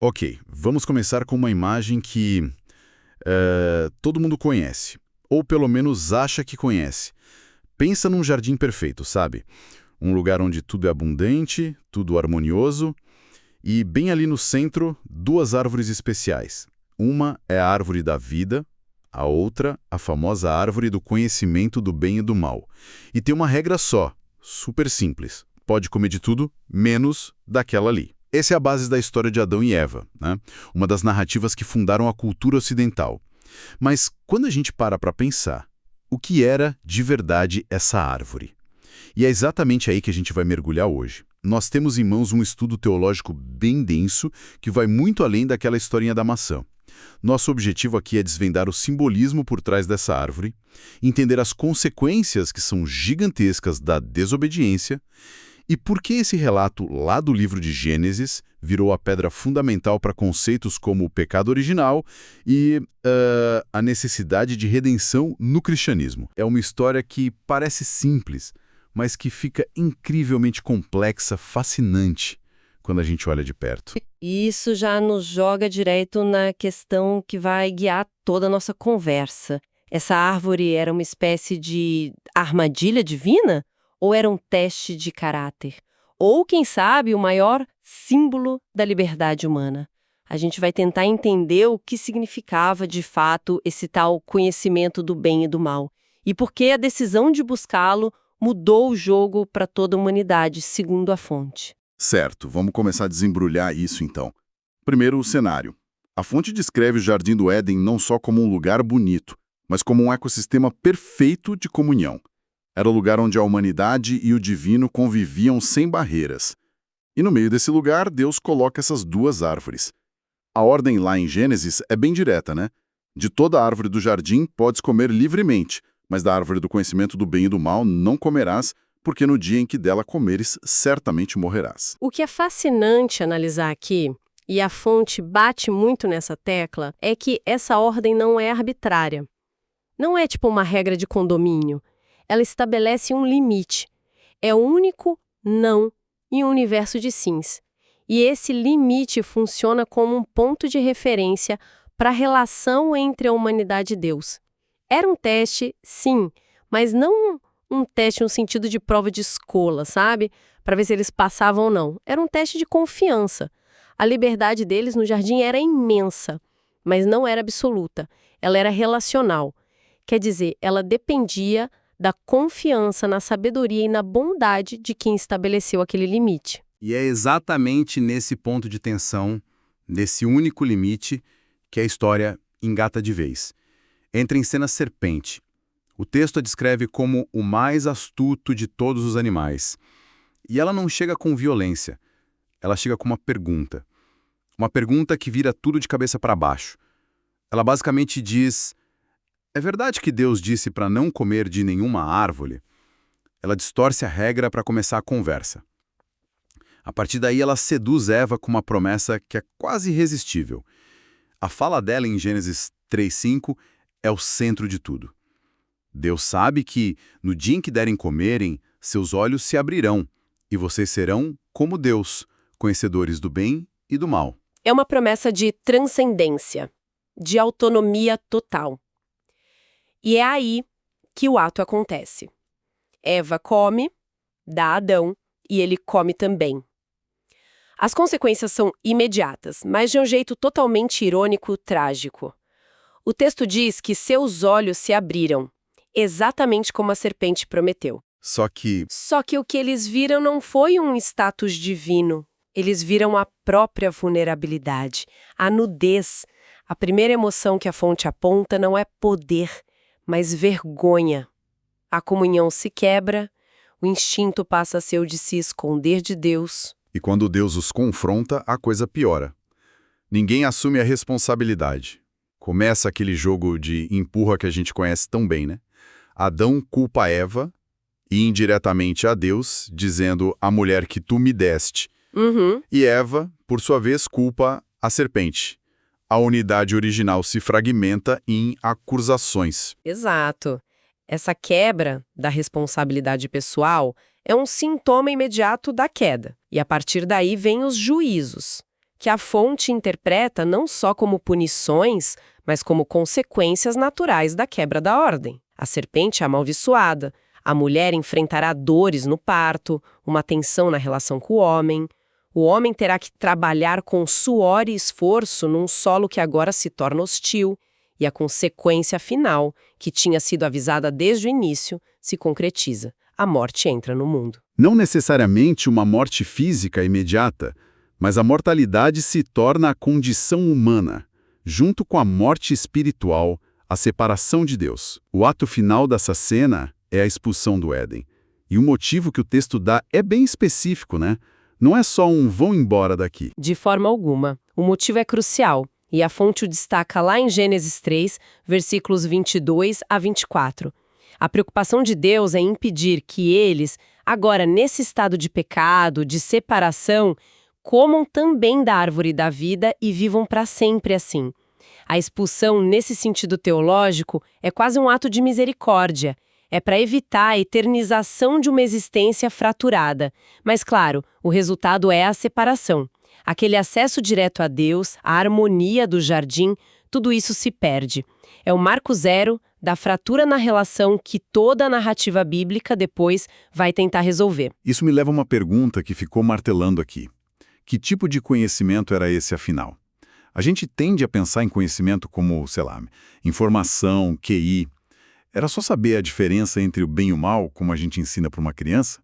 Ok, vamos começar com uma imagem que todo mundo conhece, ou pelo menos acha que conhece. Pensa num jardim perfeito, sabe? Um lugar onde tudo é abundante, tudo harmonioso, e bem ali no centro, duas árvores especiais. Uma é a árvore da vida, a outra, a famosa árvore do conhecimento do bem e do mal. E tem uma regra só, super simples. Pode comer de tudo, menos daquela ali. Essa é a base da história de Adão e Eva, né? Uma das narrativas que fundaram a cultura ocidental. Mas quando a gente para pensar, o que era de verdade essa árvore? E é exatamente aí que a gente vai mergulhar hoje. Nós temos em mãos um estudo teológico bem denso que vai muito além daquela historinha da maçã. Nosso objetivo aqui é desvendar o simbolismo por trás dessa árvore, entender as consequências que são gigantescas da desobediência e por que esse relato lá do livro de Gênesis virou a pedra fundamental para conceitos como o pecado original e a necessidade de redenção no cristianismo. É uma história que parece simples, mas que fica incrivelmente complexa, fascinante, quando a gente olha de perto. E isso já nos joga direto na questão que vai guiar toda a nossa conversa. Essa árvore era uma espécie de armadilha divina? Ou era um teste de caráter? Ou, quem sabe, o maior símbolo da liberdade humana? A gente vai tentar entender o que significava, de fato, esse tal conhecimento do bem e do mal. E por que a decisão de buscá-lo mudou o jogo para toda a humanidade, segundo a fonte. Certo, vamos começar a desembrulhar isso então. Primeiro, o cenário. A fonte descreve o Jardim do Éden não só como um lugar bonito, mas como um ecossistema perfeito de comunhão. Era o lugar onde a humanidade e o divino conviviam sem barreiras. E no meio desse lugar, Deus coloca essas duas árvores. A ordem lá em Gênesis é bem direta, né? De toda a árvore do jardim podes comer livremente, mas da árvore do conhecimento do bem e do mal não comerás, porque no dia em que dela comeres, certamente morrerás. O que é fascinante analisar aqui, e a fonte bate muito nessa tecla, é que essa ordem não é arbitrária. Não é tipo uma regra de condomínio. Ela estabelece um limite. É o único não em um universo de sims. E esse limite funciona como um ponto de referência para a relação entre a humanidade e Deus. Era um teste, sim, mas não um teste no sentido de prova de escola, sabe? Para ver se eles passavam ou não. Era um teste de confiança. A liberdade deles no jardim era imensa, mas não era absoluta. Ela era relacional. Quer dizer, ela dependia da confiança na sabedoria e na bondade de quem estabeleceu aquele limite. E é exatamente nesse ponto de tensão, nesse único limite, que a história engata de vez. Entra em cena a serpente. O texto a descreve como o mais astuto de todos os animais. E ela não chega com violência. Ela chega com uma pergunta. Uma pergunta que vira tudo de cabeça para baixo. Ela basicamente diz: é verdade que Deus disse para não comer de nenhuma árvore? Ela distorce a regra para começar a conversa. A partir daí, ela seduz Eva com uma promessa que é quase irresistível. A fala dela em Gênesis 3:5 é o centro de tudo. Deus sabe que, no dia em que derem comerem, seus olhos se abrirão, e vocês serão como Deus, conhecedores do bem e do mal. É uma promessa de transcendência, de autonomia total. E é aí que o ato acontece. Eva come, dá a Adão, e ele come também. As consequências são imediatas, mas de um jeito totalmente irônico, trágico. O texto diz que seus olhos se abriram, exatamente como a serpente prometeu. Só que Só que o que eles viram não foi um status divino. Eles viram a própria vulnerabilidade, a nudez. A primeira emoção que a fonte aponta não é poder, mas vergonha. A comunhão se quebra, o instinto passa a ser o de se esconder de Deus. E quando Deus os confronta, a coisa piora. Ninguém assume a responsabilidade. Começa aquele jogo de empurra que a gente conhece tão bem, né? Adão culpa Eva e indiretamente a Deus, dizendo a mulher que tu me deste. E Eva, por sua vez, culpa a serpente. A unidade original se fragmenta em acusações. Exato. Essa quebra da responsabilidade pessoal é um sintoma imediato da queda. E a partir daí vem os juízos. que a fonte interpreta não só como punições, mas como consequências naturais da quebra da ordem. A serpente é amaldiçoada, a mulher enfrentará dores no parto, uma tensão na relação com o homem terá que trabalhar com suor e esforço num solo que agora se torna hostil, e a consequência final, que tinha sido avisada desde o início, se concretiza. A morte entra no mundo. Não necessariamente uma morte física imediata, mas a mortalidade se torna a condição humana, junto com a morte espiritual, a separação de Deus. O ato final dessa cena é a expulsão do Éden. E o motivo que o texto dá é bem específico, né? Não é só um vão embora daqui. De forma alguma. O motivo é crucial, e a fonte o destaca lá em Gênesis 3, versículos 22 a 24. A preocupação de Deus é impedir que eles, agora nesse estado de pecado, de separação, comam também da árvore da vida e vivam para sempre assim. A expulsão, nesse sentido teológico, é quase um ato de misericórdia. É para evitar a eternização de uma existência fraturada. Mas, claro, o resultado é a separação. Aquele acesso direto a Deus, a harmonia do jardim, tudo isso se perde. É o marco zero da fratura na relação que toda a narrativa bíblica depois vai tentar resolver. Isso me leva a uma pergunta que ficou martelando aqui. Que tipo de conhecimento era esse, afinal? A gente tende a pensar em conhecimento como, sei lá, informação, QI. Era só saber a diferença entre o bem e o mal, como a gente ensina para uma criança?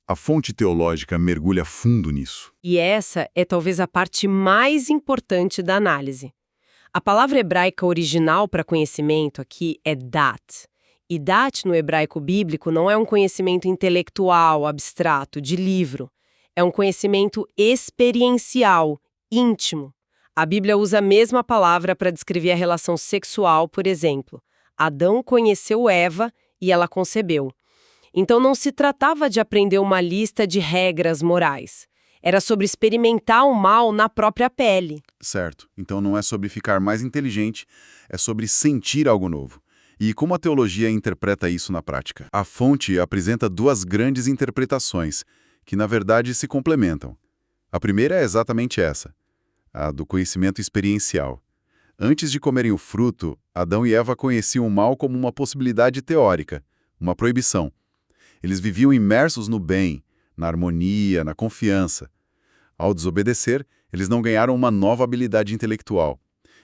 A fonte teológica mergulha fundo nisso. E essa é talvez a parte mais importante da análise. A palavra hebraica original para conhecimento aqui é dat. E dat no hebraico bíblico não é um conhecimento intelectual, abstrato, de livro. É um conhecimento experiencial, íntimo. A Bíblia usa a mesma palavra para descrever a relação sexual, por exemplo. Adão conheceu Eva e ela concebeu. Então não se tratava de aprender uma lista de regras morais. Era sobre experimentar o mal na própria pele. Certo. Então não é sobre ficar mais inteligente, é sobre sentir algo novo. E como a teologia interpreta isso na prática? A fonte apresenta duas grandes interpretações, que na verdade se complementam. A primeira é exatamente essa, a do conhecimento experiencial. Antes de comerem o fruto, Adão e Eva conheciam o mal como uma possibilidade teórica, uma proibição. Eles viviam imersos no bem, na harmonia, na confiança. Ao desobedecer, eles não ganharam uma nova habilidade intelectual.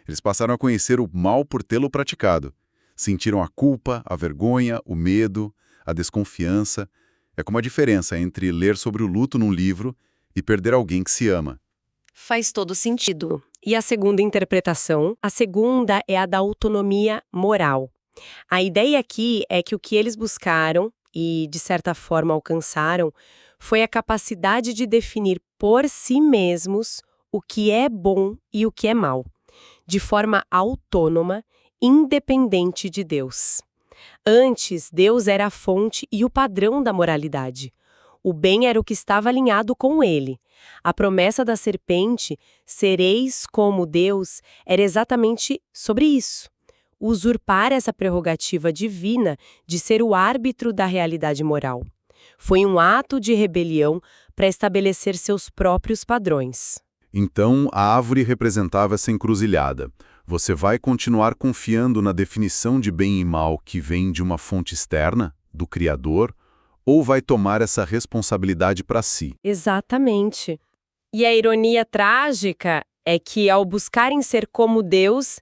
Eles passaram a conhecer o mal por tê-lo praticado. Sentiram a culpa, a vergonha, o medo, a desconfiança. É como a diferença entre ler sobre o luto num livro e perder alguém que se ama. Faz todo sentido. E a segunda interpretação? A segunda é a da autonomia moral. A ideia aqui é que o que eles buscaram e, de certa forma, alcançaram foi a capacidade de definir por si mesmos o que é bom e o que é mal, de forma autônoma, independente de Deus. Antes, Deus era a fonte e o padrão da moralidade. O bem era o que estava alinhado com ele. A promessa da serpente, sereis como Deus, era exatamente sobre isso. Usurpar essa prerrogativa divina de ser o árbitro da realidade moral. Foi um ato de rebelião para estabelecer seus próprios padrões. Então, a árvore representava essa encruzilhada. Você vai continuar confiando na definição de bem e mal que vem de uma fonte externa, do Criador, ou vai tomar essa responsabilidade para si? Exatamente. E a ironia trágica é que, ao buscarem ser como Deus,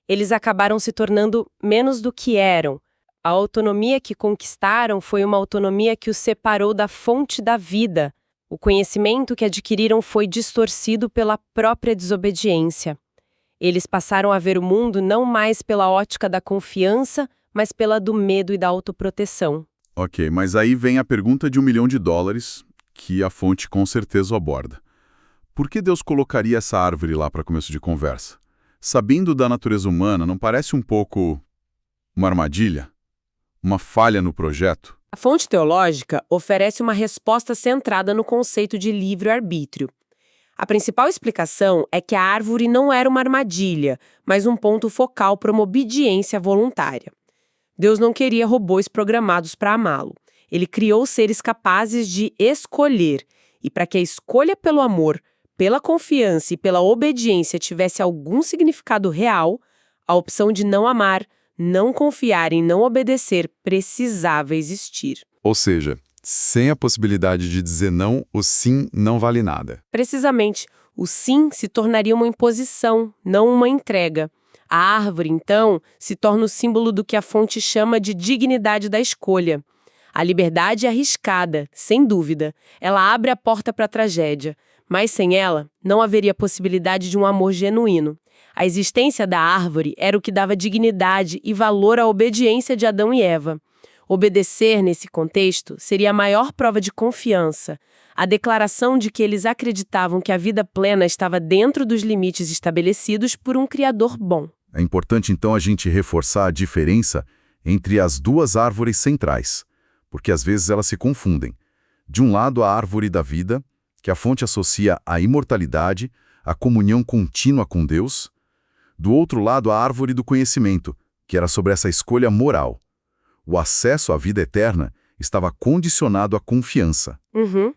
eles acabaram se tornando menos do que eram. A autonomia que conquistaram foi uma autonomia que os separou da fonte da vida. O conhecimento que adquiriram foi distorcido pela própria desobediência. Eles passaram a ver o mundo não mais pela ótica da confiança, mas pela do medo e da autoproteção. Ok, mas aí vem a pergunta de $1 milhão, que a fonte com certeza aborda. Por que Deus colocaria essa árvore lá para começo de conversa? Sabendo da natureza humana, não parece um pouco uma armadilha? Uma falha no projeto? A fonte teológica oferece uma resposta centrada no conceito de livre-arbítrio. A principal explicação é que a árvore não era uma armadilha, mas um ponto focal para uma obediência voluntária. Deus não queria robôs programados para amá-lo. Ele criou seres capazes de escolher, e para que a escolha pelo amor pela confiança e pela obediência tivesse algum significado real, a opção de não amar, não confiar e não obedecer precisava existir. Ou seja, sem a possibilidade de dizer não, o sim não vale nada. Precisamente, o sim se tornaria uma imposição, não uma entrega. A árvore, então, se torna o símbolo do que a fonte chama de dignidade da escolha. A liberdade é arriscada, sem dúvida. Ela abre a porta para a tragédia. Mas sem ela, não haveria possibilidade de um amor genuíno. A existência da árvore era o que dava dignidade e valor à obediência de Adão e Eva. Obedecer, nesse contexto, seria a maior prova de confiança. A declaração de que eles acreditavam que a vida plena estava dentro dos limites estabelecidos por um Criador bom. É importante, então, a gente reforçar a diferença entre as duas árvores centrais, porque às vezes elas se confundem. De um lado, a árvore da vida, que a fonte associa à imortalidade, à comunhão contínua com Deus. Do outro lado, a árvore do conhecimento, que era sobre essa escolha moral. O acesso à vida eterna estava condicionado à confiança,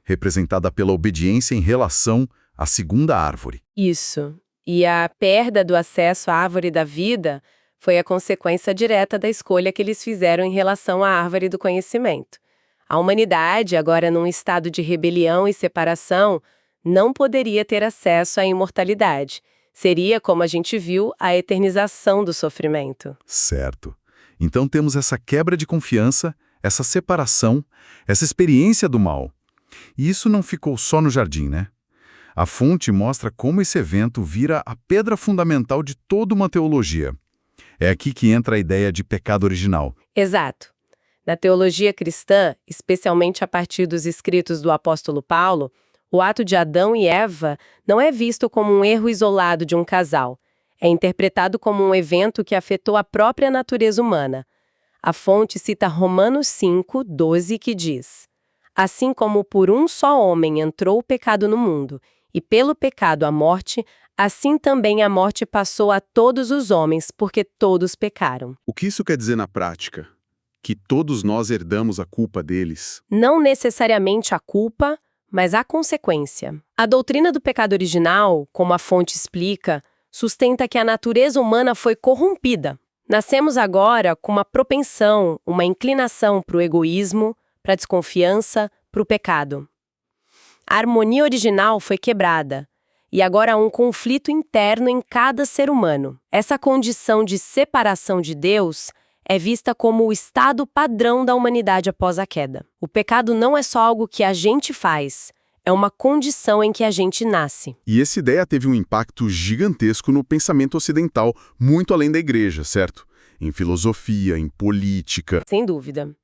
representada pela obediência em relação à segunda árvore. Isso. E a perda do acesso à árvore da vida foi a consequência direta da escolha que eles fizeram em relação à árvore do conhecimento. A humanidade, agora num estado de rebelião e separação, não poderia ter acesso à imortalidade. Seria, como a gente viu, a eternização do sofrimento. Certo. Então temos essa quebra de confiança, essa separação, essa experiência do mal. E isso não ficou só no jardim, né? A fonte mostra como esse evento vira a pedra fundamental de toda uma teologia. É aqui que entra a ideia de pecado original. Exato. Na teologia cristã, especialmente a partir dos escritos do apóstolo Paulo, o ato de Adão e Eva não é visto como um erro isolado de um casal. É interpretado como um evento que afetou a própria natureza humana. A fonte cita Romanos 5, 12, que diz: Assim como por um só homem entrou o pecado no mundo, e pelo pecado a morte, assim também a morte passou a todos os homens, porque todos pecaram. O que isso quer dizer na prática? Que todos nós herdamos a culpa deles? Não necessariamente a culpa, mas a consequência. A doutrina do pecado original, como a fonte explica, sustenta que a natureza humana foi corrompida. Nascemos agora com uma propensão, uma inclinação para o egoísmo, para a desconfiança, para o pecado. A harmonia original foi quebrada, e agora há um conflito interno em cada ser humano. Essa condição de separação de Deus é vista como o estado padrão da humanidade após a queda. O pecado não é só algo que a gente faz, é uma condição em que a gente nasce. E essa ideia teve um impacto gigantesco no pensamento ocidental, muito além da igreja, certo? Em filosofia, em política. Sem dúvida.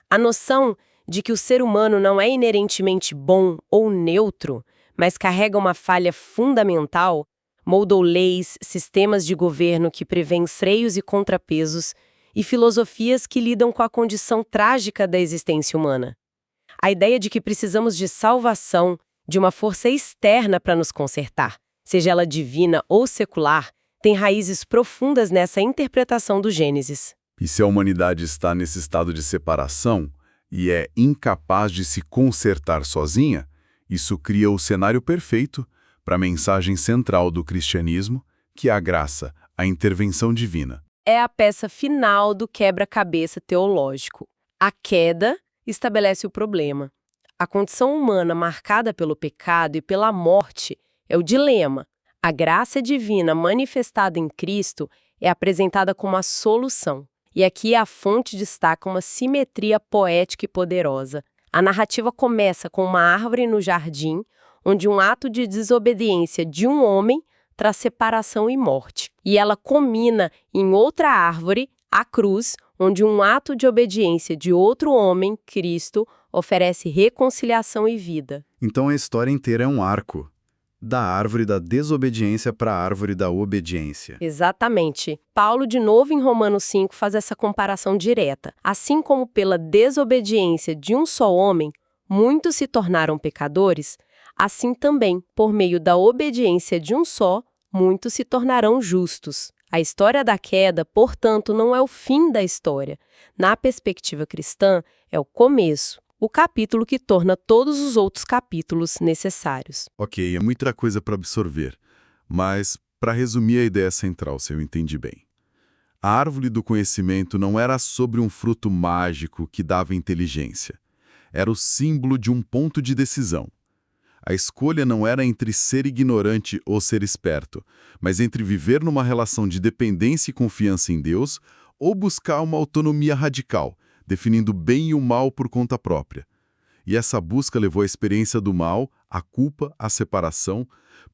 A noção de que o ser humano não é inerentemente bom ou neutro, mas carrega uma falha fundamental, moldou leis, sistemas de governo que prevêem freios e contrapesos e filosofias que lidam com a condição trágica da existência humana. A ideia de que precisamos de salvação, de uma força externa para nos consertar, seja ela divina ou secular, tem raízes profundas nessa interpretação do Gênesis. E se a humanidade está nesse estado de separação e é incapaz de se consertar sozinha, isso cria o cenário perfeito para a mensagem central do cristianismo, que é a graça, a intervenção divina. É a peça final do quebra-cabeça teológico. A queda estabelece o problema. A condição humana marcada pelo pecado e pela morte é o dilema. A graça divina manifestada em Cristo é apresentada como a solução. E aqui a fonte destaca uma simetria poética e poderosa. A narrativa começa com uma árvore no jardim, onde um ato de desobediência de um homem traz separação e morte. E ela culmina em outra árvore, a cruz, onde um ato de obediência de outro homem, Cristo, oferece reconciliação e vida. Então a história inteira é um arco, da árvore da desobediência para a árvore da obediência. Exatamente. Paulo, de novo em Romanos 5, faz essa comparação direta. Assim como pela desobediência de um só homem, muitos se tornaram pecadores, assim também, por meio da obediência de um só, muitos se tornarão justos. A história da queda, portanto, não é o fim da história. Na perspectiva cristã, é o começo. o capítulo que torna todos os outros capítulos necessários. Ok, é muita coisa para absorver, mas para resumir a ideia central, se eu entendi bem. A árvore do conhecimento não era sobre um fruto mágico que dava inteligência. Era o símbolo de um ponto de decisão. A escolha não era entre ser ignorante ou ser esperto, mas entre viver numa relação de dependência e confiança em Deus ou buscar uma autonomia radical, definindo o bem e o mal por conta própria. E essa busca levou à experiência do mal, à culpa, à separação,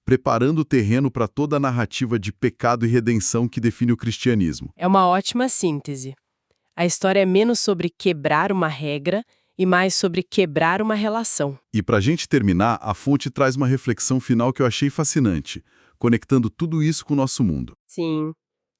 preparando o terreno para toda a narrativa de pecado e redenção que define o cristianismo. É uma ótima síntese. A história é menos sobre quebrar uma regra e mais sobre quebrar uma relação. E para a gente terminar, a fonte traz uma reflexão final que eu achei fascinante, conectando tudo isso com o nosso mundo. Sim.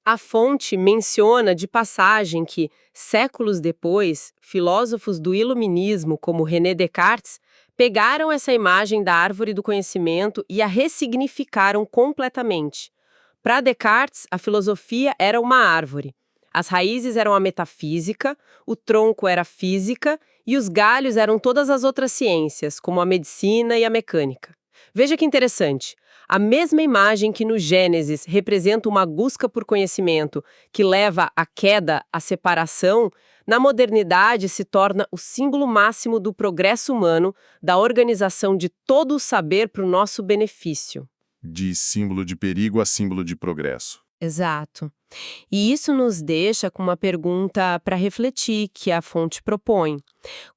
A fonte menciona de passagem que, séculos depois, filósofos do iluminismo, como René Descartes, pegaram essa imagem da árvore do conhecimento e a ressignificaram completamente. Para Descartes, a filosofia era uma árvore. As raízes eram a metafísica, o tronco era a física e os galhos eram todas as outras ciências, como a medicina e a mecânica. Veja que interessante. A mesma imagem que no Gênesis representa uma busca por conhecimento que leva à queda, à separação, na modernidade se torna o símbolo máximo do progresso humano, da organização de todo o saber para o nosso benefício. De símbolo de perigo a símbolo de progresso. Exato. E isso nos deixa com uma pergunta para refletir que a fonte propõe.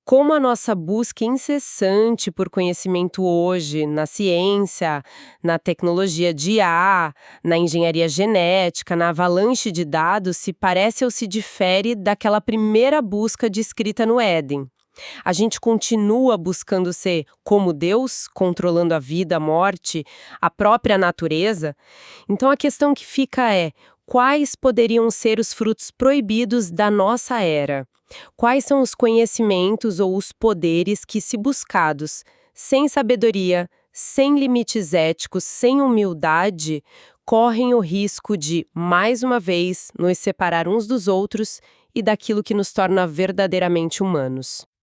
Como a nossa busca incessante por conhecimento hoje, na ciência, na tecnologia de IA, na engenharia genética, na avalanche de dados, se parece ou se difere daquela primeira busca descrita no Éden? A gente continua buscando ser como Deus, controlando a vida, a morte, a própria natureza? Então a questão que fica é: quais poderiam ser os frutos proibidos da nossa era? Quais são os conhecimentos ou os poderes que, se buscados, sem sabedoria, sem limites éticos, sem humildade, correm o risco de, mais uma vez, nos separar uns dos outros e daquilo que nos torna verdadeiramente humanos?